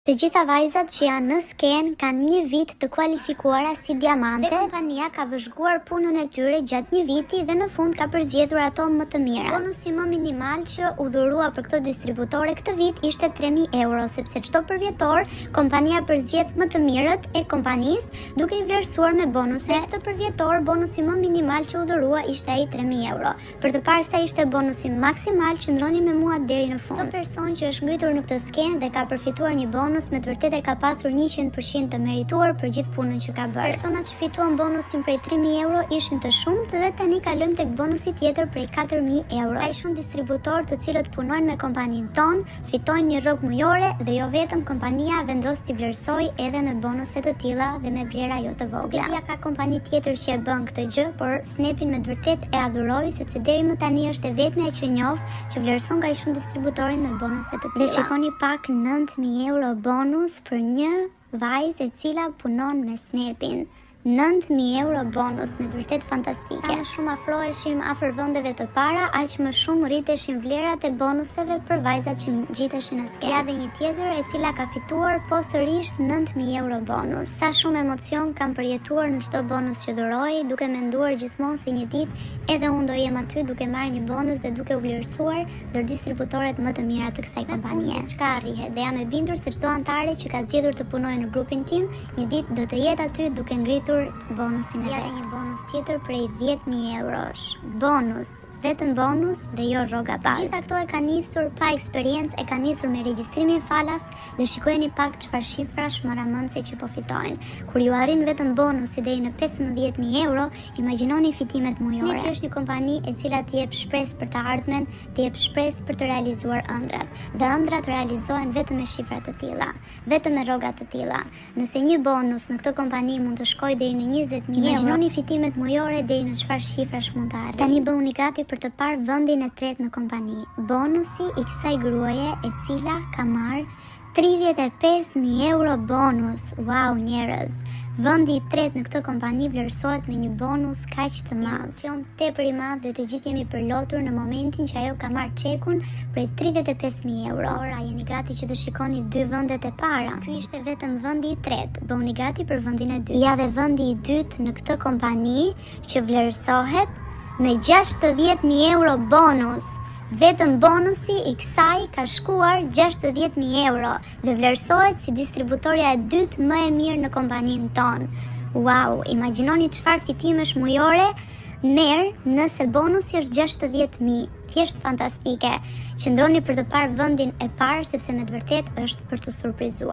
Të gjitha vajzat që janë në skenë kanë një vit të kualifikuara si diamante dhe kompania ka vëzhguar punën e tyre gjatë një viti dhe në fund ka përzgjedhur ato më të mira. Bonusi më minimal që u dhurua për këto distributore këtë vit ishte 3.000 euro, sepse çdo përvjetor kompania përzgjedh më të mirët e kompanisë duke i vlerësuar me bonuse. Këtë përvjetor bonusi më minimal që u dhurua ishte ai 3.000 euro. Për të parë sa ishte bonusi maksimal, qëndroni me mua deri në fund. Çdo person që është ngritur në këtë skenë dhe ka përfituar një bonus me të vërtetë ka pasur 100% të merituar për gjithë punën që ka bërë. Personat që fituan bonusin prej 3.000 euro ishin të shumtë dhe tani kalojmë tek bonusi tjetër prej 4.000 euro. Ka shumë distributor të cilët punojnë me kompaninë tonë, fitojnë një rrogë mujore dhe jo vetëm kompania vendos t'i vlerësoj edhe me bonuse të tilla dhe me vlera jo të vogla. Ja ka kompani tjetër që e bën këtë gjë, por Snapin me të vërtetë e adhuroj sepse deri më tani është e vetmja që njoh që vlerëson nga shumë distributorin me bonuse të tilla. Dhe shikoni pak 9.000 euro bonus për një vajzë e cila punon me Snapin. 9.000 euro bonus, me të vërtet fantastike. Sa më shumë afroheshim afër vendeve të para, aq më shumë rriteshin vlerat e bonuseve për vajzat që gjiteshin në skenë. Ja dhe një tjetër e cila ka fituar posërisht 9.000 euro bonus. Sa shumë emocion kam përjetuar në çdo bonus që dhuroj, duke menduar gjithmonë se një ditë edhe unë do jem aty duke marrë një bonus dhe duke u vlerësuar ndër distributoret më të mira të kësaj kompanie. Çka arrihet dhe jam e bindur se çdo antare që ka zgjedhur të punojë në grupin tim, një ditë do të jetë aty duke ngritur bonusin e vet. Ja një bonus tjetër prej 10.000 eurosh. Bonus, vetëm bonus dhe jo rroga bazë. Gjitha këto e ka nisur pa eksperiencë, e ka nisur me regjistrimin falas dhe shikojeni pak çfarë shifrash maramëndse që po fitojnë. Kur ju arrin vetëm bonusi deri në 15.000 euro, imagjinoni fitimet mujore. Snap është një kompani e cila t'i jep shpresë për të ardhmen, t'i jep shpresë për të realizuar ëndrat. Dhe ëndrat realizohen vetëm me shifra të tilla, vetëm me rroga të tilla. Nëse një bonus në këtë kompani mund të shkojë deri në 20.000 euro, imagjinoni fitimet mujore deri në çfarë shifrash mund të arrijë. Tani bëuni gati për të parë vendin e tretë në kompani. Bonusi i kësaj gruaje e cila ka marrë 35.000 euro bonus. Wow, njerëz! Vendi i tretë në këtë kompani vlerësohet me një bonus kaq të madh. Emocion tepër i madh dhe të gjithë jemi përlotur në momentin që ajo ka marrë çekun prej 35.000 euro. Ora, jeni gati që të shikoni dy vendet e para. Ky ishte vetëm vendi i tretë. Bëuni gati për vendin e dytë. Ja dhe vendi i dytë në këtë kompani që vlerësohet me 60.000 euro bonus. Vetëm bonusi i kësaj ka shkuar 60.000 euro dhe vlerësohet si distributorja e dytë më e mirë në kompaninë tonë. Wow, imagjinoni çfarë fitimesh mujore merr nëse bonusi është 60.000. Thjesht fantastike. Qëndroni për të parë vendin e parë sepse me të vërtetë është për të surprizuar.